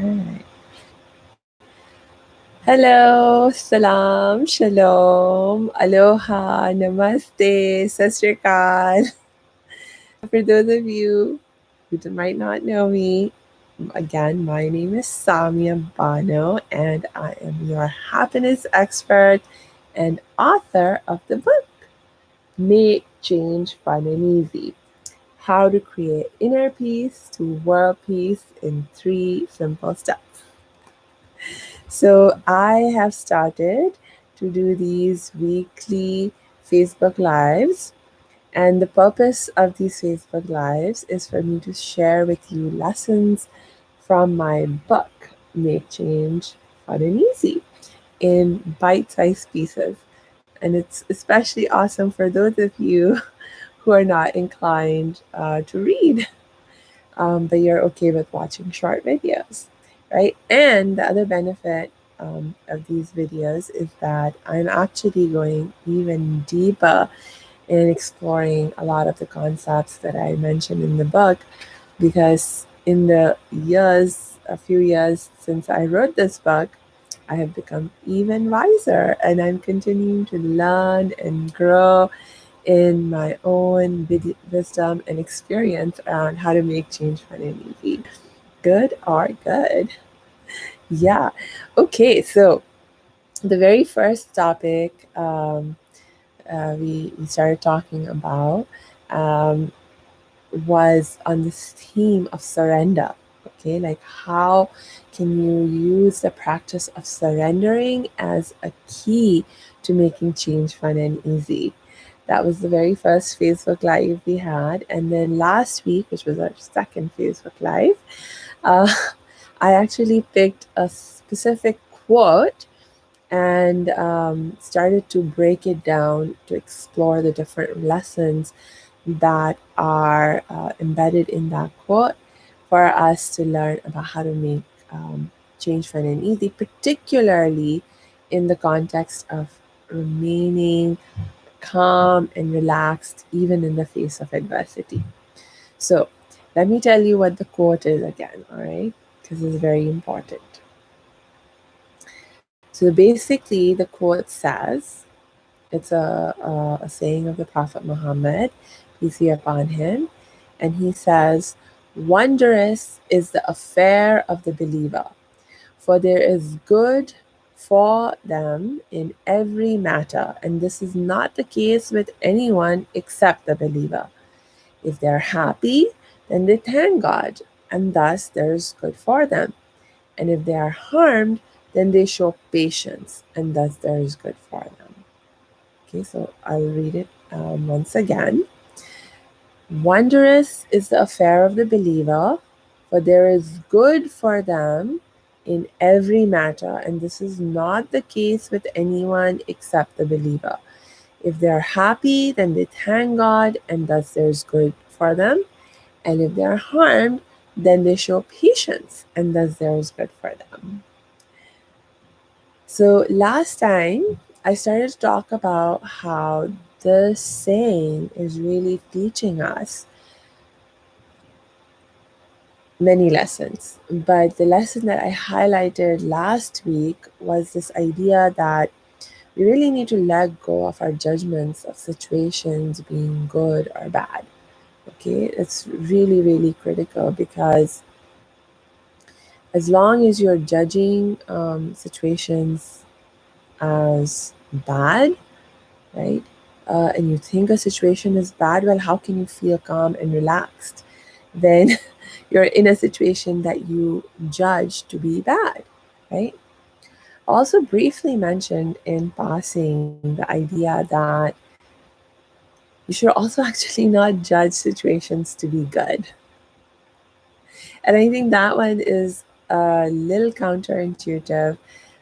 Alright. Hello, salam, shalom, aloha, namaste, sasrikal. For those of you who might not know me, again, my name is Samia Bano, and I am your happiness expert and author of the book, Make Change Fun and Easy: How to Create Inner Peace to World Peace in 3 Simple Steps. So I have started to do these weekly Facebook Lives. And the purpose of these Facebook Lives is for me to share with you lessons from my book, Make Change Fun and Easy, in bite sized pieces. And it's especially awesome for those of you who are not inclined to read, but you're okay with watching short videos, right? And the other benefit of these videos is that I'm actually going even deeper in exploring a lot of the concepts that I mentioned in the book, because in the a few years since I wrote this book, I have become even wiser, and I'm continuing to learn and grow in my own wisdom and experience around how to make change fun and easy. Good or good. Yeah. Okay. So the very first topic we started talking about um, was on this theme of surrender. Okay. Like, how can you use the practice of surrendering as a key to making change fun and easy? That was the very first Facebook Live we had. And then last week, which was our second Facebook Live, uh, I actually picked a specific quote and started to break it down to explore the different lessons that are embedded in that quote for us to learn about how to make change fun and easy, particularly in the context of remaining calm and relaxed even in the face of adversity. So, let me tell you what the quote is again, all right? Because it's very important. So, basically, the quote says, it's a saying of the Prophet Muhammad, peace be upon him, and he says, "Wondrous is the affair of the believer, for there is good for them in every matter, and this is not the case with anyone except the believer. If they're happy, then they thank God, and thus there is good for them. And if they are harmed, then they show patience, and thus there is good for them." Okay, so I'll read it once again. "Wondrous is the affair of the believer, for there is good for them in every matter, and this is not the case with anyone except the believer. If they are happy, then they thank God, and thus there is good for them. And if they are harmed, then they show patience, and thus there is good for them." So last time I started to talk about how this saying is really teaching us many lessons. But the lesson that I highlighted last week was this idea that we really need to let go of our judgments of situations being good or bad. Okay, it's really, really critical, because as long as you're judging situations as bad, right? And you think a situation is bad, well, how can you feel calm and relaxed? Then you're in a situation that you judge to be bad, right? Also, briefly mentioned in passing the idea that you should also actually not judge situations to be good. And I think that one is a little counterintuitive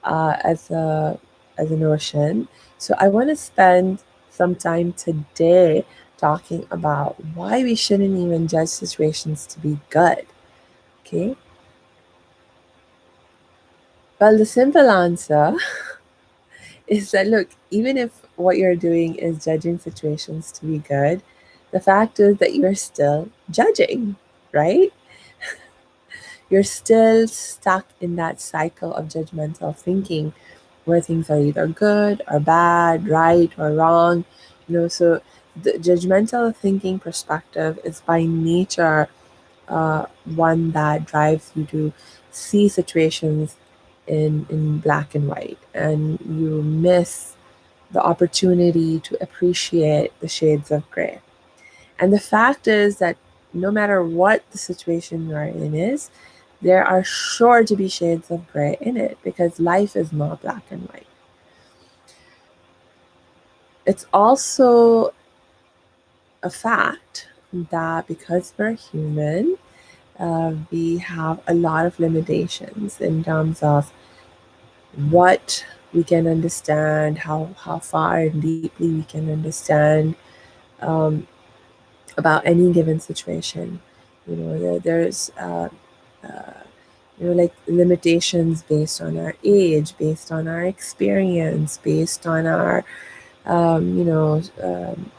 as a notion. So I want to spend some time today talking about why we shouldn't even judge situations to be good. Okay. Well, the simple answer is that, look, even if what you're doing is judging situations to be good, the fact is that you're still judging, right? you're still stuck in that cycle of judgmental thinking where things are either good or bad, right or wrong. So the judgmental thinking perspective is by nature one that drives you to see situations in black and white, and you miss the opportunity to appreciate the shades of gray. And the fact is that no matter what the situation you're in is, there are sure to be shades of gray in it because life is not black and white. It's also a fact that because we're human, we have a lot of limitations in terms of what we can understand, how far and deeply we can understand um, about any given situation. There's like limitations based on our age, based on our experience, based on our um, you know um,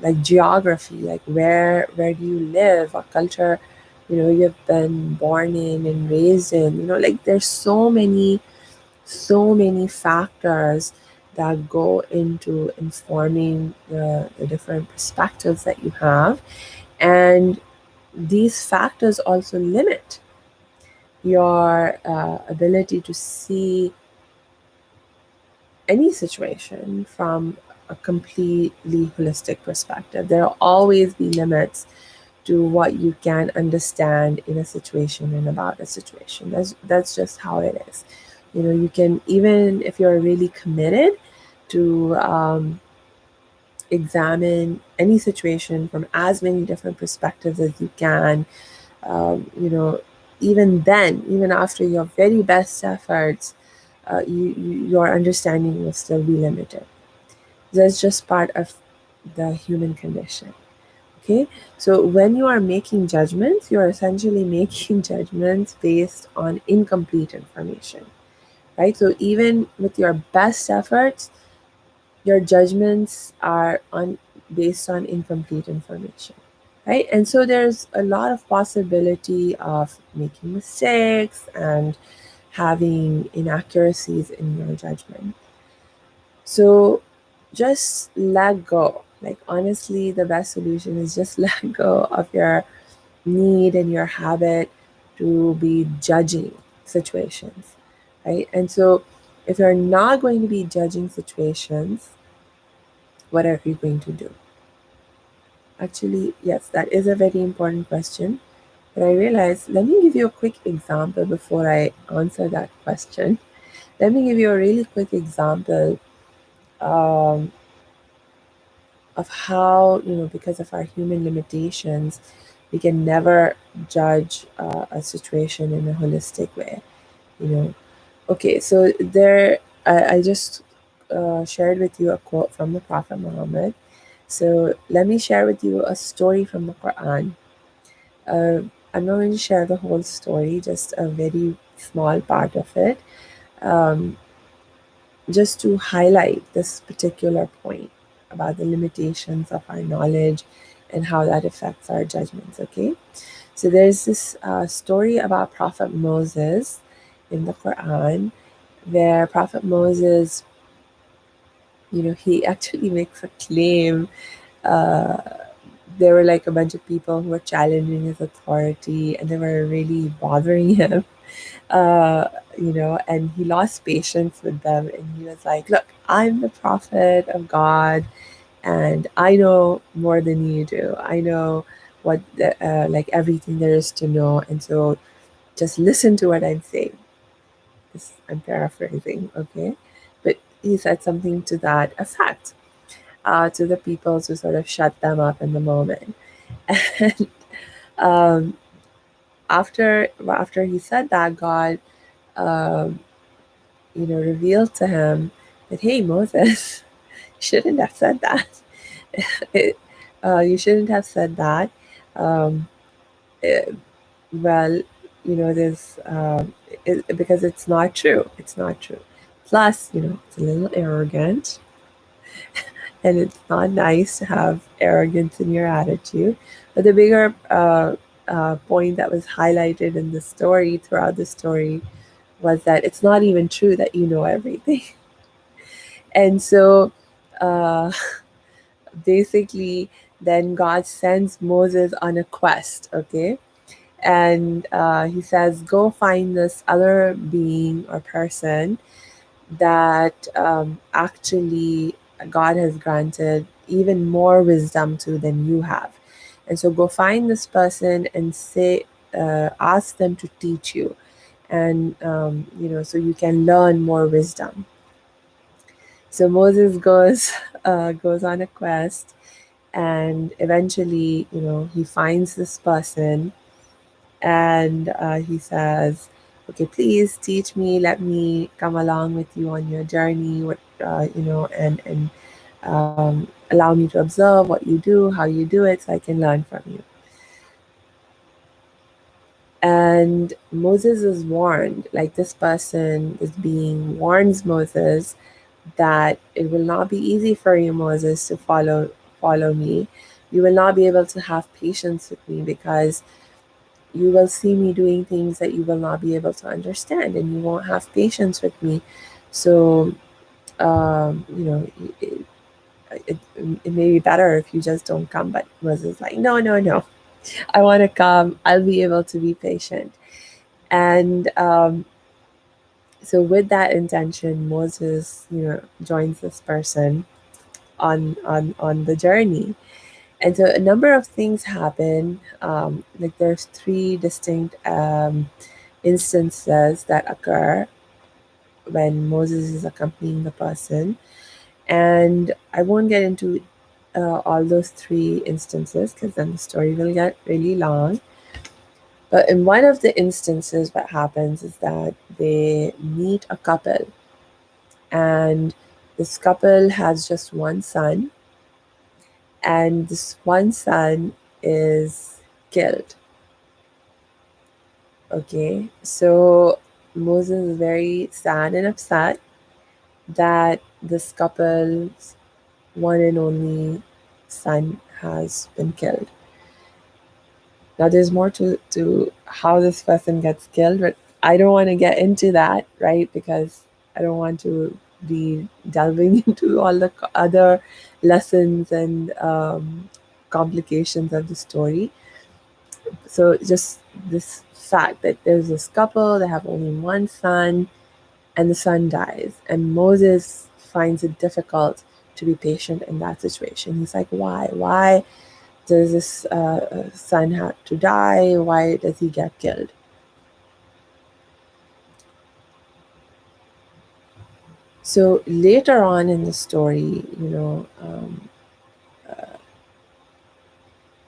like geography, like where do you live, what culture you've been born in and raised in. Like there's so many factors that go into informing the different perspectives that you have, and these factors also limit your ability to see any situation from a completely holistic perspective. There will always be limits to what you can understand in a situation and about a situation. That's just how it is. You can, even if you're really committed to examine any situation from as many different perspectives as you can, even then, even after your very best efforts, your understanding will still be limited. That's just part of the human condition. Okay, so when you are making judgments, you are essentially making judgments based on incomplete information, right? So even with your best efforts, your judgments are based on incomplete information, right? And so there's a lot of possibility of making mistakes and having inaccuracies in your judgment. So just let go. Like, honestly, the best solution is just let go of your need and your habit to be judging situations, right? And so if you're not going to be judging situations, what are you going to do? Actually, yes, that is a very important question. But I realized, let me give you a quick example before I answer that question. Let me give you a really quick example um, of how, because of our human limitations, we can never judge a situation in a holistic way. You know, okay, so I just shared with you a quote from the Prophet Muhammad. So let me share with you a story from the Quran. Uh, I'm not going to share the whole story, just a very small part of it, um, just to highlight this particular point about the limitations of our knowledge and how that affects our judgments. Okay, so there's this story about Prophet Moses in the Quran, where Prophet Moses, he actually makes a claim. Uh, there were like a bunch of people who were challenging his authority and they were really bothering him, uh, and he lost patience with them and he was like, look, I'm the prophet of God and I know more than you do. I know like everything there is to know. And so just listen to what I'm saying. I'm paraphrasing, okay? But he said something to that effect to the people to sort of shut them up in the moment. And um, after he said that, God, um, revealed to him that, hey, Moses, you shouldn't have said that. it, you shouldn't have said that. Um, it, well, there's because it's not true. It's not true. Plus, it's a little arrogant, and it's not nice to have arrogance in your attitude. But the bigger point that was highlighted in the story, throughout the story, was that it's not even true that you know everything. And so uh, basically, then God sends Moses on a quest, okay? And he says, go find this other being or person that actually God has granted even more wisdom to than you have. And so go find this person and say, ask them to teach you. And, so you can learn more wisdom. So Moses goes, goes on a quest, and eventually, he finds this person, and he says, okay, please teach me, let me come along with you on your journey, and allow me to observe what you do, how you do it, so I can learn from you. And Moses is warned, like this person is being warns Moses that it will not be easy for you, Moses, to follow me. You will not be able to have patience with me because you will see me doing things that you will not be able to understand, and you won't have patience with me. So, um, you know, it, it may be better if you just don't come. But Moses like, no, no, no. I want to come. I'll be able to be patient. And so, with that intention, Moses, joins this person on the journey. And so, a number of things happen. Like there's three distinct instances that occur when Moses is accompanying the person. And I won't get into all those three instances because then the story will get really long. But in one of the instances, what happens is that they meet a couple, and this couple has just one son, and this one son is killed. Okay, so Moses is very sad and upset that this couple's one and only son has been killed. Now, there's more to how this person gets killed, but I don't want to get into that, right? Because I don't want to be delving into all the other lessons and complications of the story. So, just this fact that there's this couple, they have only one son, and the son dies. And Moses finds it difficult to be patient in that situation. He's like, why? Why does this son have to die? Why does he get killed? So later on in the story,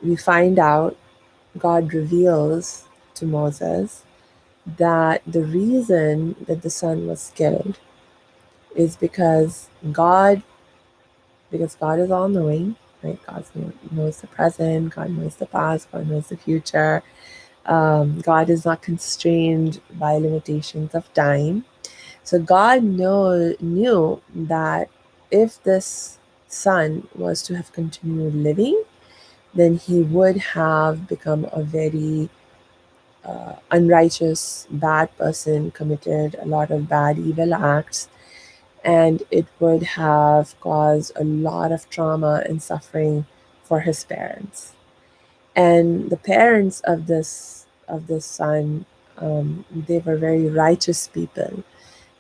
we find out, God reveals to Moses that the reason that the son was killed is because God is all knowing, right? God knows the present, God knows the past, God knows the future. God is not constrained by limitations of time. So God knew that if this son was to have continued living, then he would have become a very unrighteous, bad person, committed a lot of bad, evil acts, and it would have caused a lot of trauma and suffering for his parents. And the parents of this son, they were very righteous people.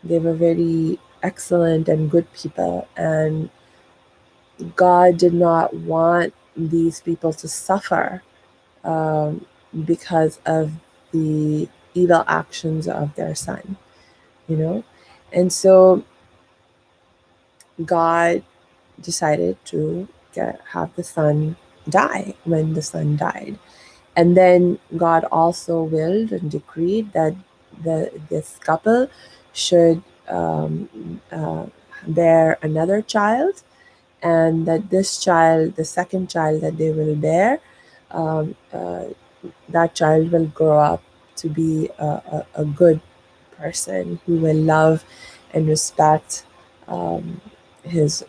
They were very excellent and good people, and God did not want these people to suffer um, because of the evil actions of their son. You know, and so God decided to have the son die when the son died. And then God also willed and decreed that this couple should bear another child, and that this child, the second child that they will bear, um, uh, that child will grow up to be a good person who will love and respect his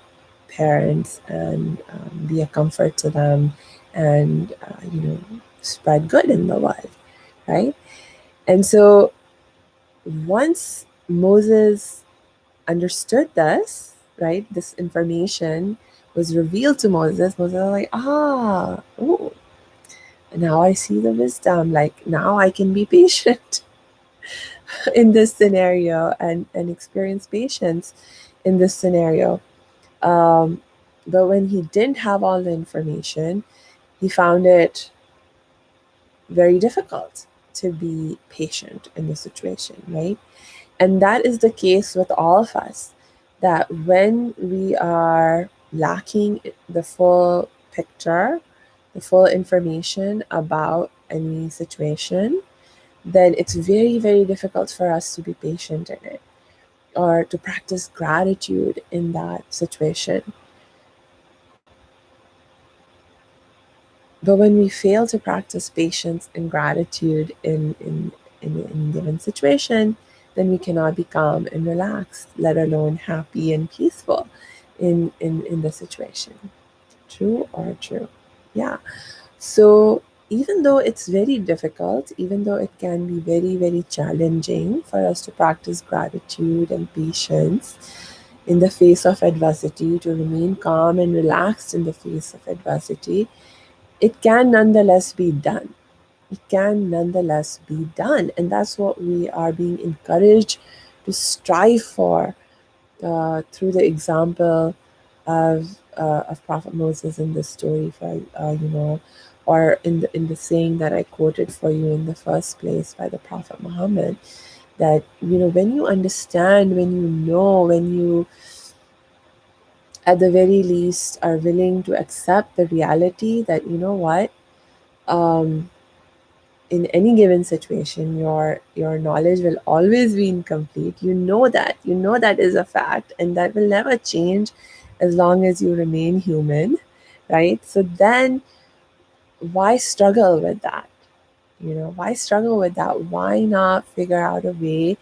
parents and be a comfort to them, and spread good in the world, right? And so once Moses understood this, right, this information was revealed to Moses, Moses was like, oh, now I see the wisdom. Like, now I can be patient in this scenario and experience patience in this scenario. Um, but when he didn't have all the information, he found it very difficult to be patient in the situation, right? And that is the case with all of us, that when we are lacking the full picture, the full information about any situation, then it's very, very difficult for us to be patient in it or to practice gratitude in that situation. But when we fail to practice patience and gratitude in a given situation, then we cannot be calm and relaxed, let alone happy and peaceful in the situation. True or true? Yeah. So even though it's very difficult, even though it can be very, very challenging for us to practice gratitude and patience in the face of adversity, to remain calm and relaxed in the face of adversity, it can nonetheless be done. It can nonetheless be done. And that's what we are being encouraged to strive for through the example of Prophet Moses in this story, for or in the saying that I quoted for you in the first place by the Prophet Muhammad, that when you understand, when you know, when you at the very least are willing to accept the reality that what, um, in any given situation, your knowledge will always be incomplete. You know that is a fact, and that will never change as long as you remain human, right? So then why struggle with that? Why struggle with that? Why not figure out a way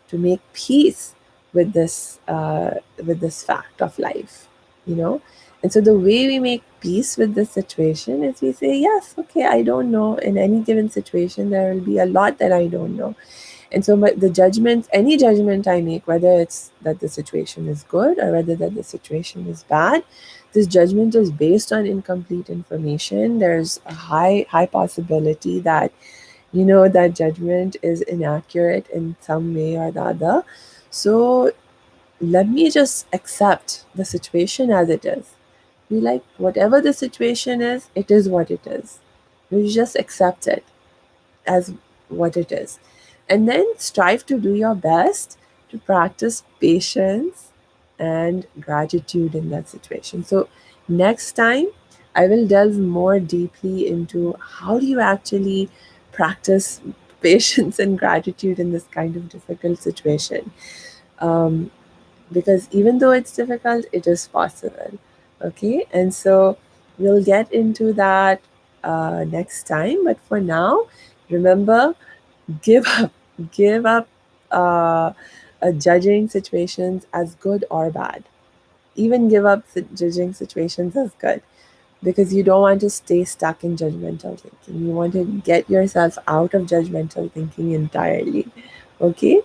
to make peace with this fact of life? you know and so the way we make peace with this situation is we say, yes, okay, I don't know. In any given situation, there will be a lot that I don't know. And so the judgment, any judgment I make, whether it's that the situation is good or whether that the situation is bad, this judgment is based on incomplete information. There's a high possibility that that judgment is inaccurate in some way or the other. So let me just accept the situation as it is. Be like, whatever the situation is, it is what it is. You just accept it as what it is. And then strive to do your best to practice patience and gratitude in that situation. So, next time, I will delve more deeply into how do you actually practice patience and gratitude in this kind of difficult situation. Um, because even though it's difficult, it is possible. Okay, and so we'll get into that next time. But for now, remember, give up, give up judging situations as good or bad. Even give up judging situations as good, because you don't want to stay stuck in judgmental thinking. You want to get yourself out of judgmental thinking entirely. Okay.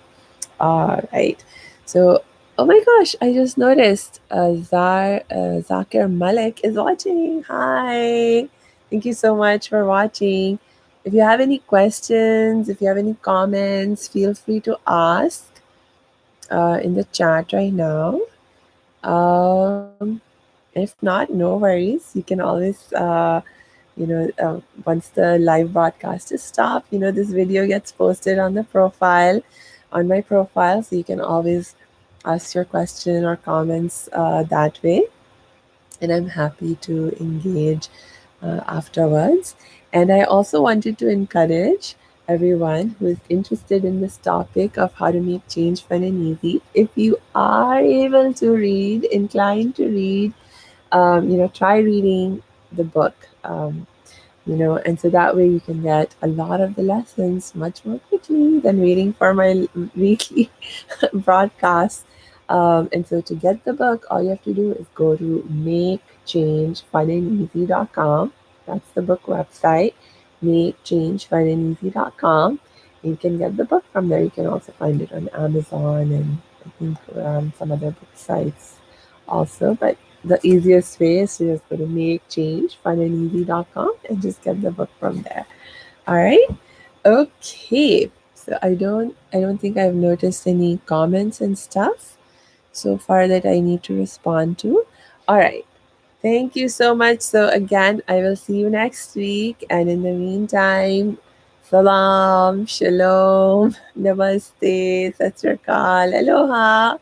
All right. So, oh my gosh, I just noticed Zakir Malik is watching. Hi. Thank you so much for watching. If you have any questions, if you have any comments, feel free to ask in the chat right now. Um, if not, no worries. You can always, once the live broadcast is stopped, this video gets posted on the profile, on my profile, so you can always ask your question or comments that way, and I'm happy to engage afterwards. And I also wanted to encourage everyone who is interested in this topic of how to make change fun and easy. If you are able to read, inclined to read, try reading the book. And so that way you can get a lot of the lessons much more quickly than waiting for my weekly broadcast. And so to get the book, all you have to do is go to makechangefunandeasy.com. That's the book website. makechangefindandeasy.com. You can get the book from there. You can also find it on Amazon and I think some other book sites also. But the easiest way is to just go to makechangefindandeasy.com and just get the book from there. All right. Okay. So I don't think I've noticed any comments and stuff so far that I need to respond to. All right. Thank you so much. So again, I will see you next week. And in the meantime, salam, shalom, namaste, sat sri akal, aloha.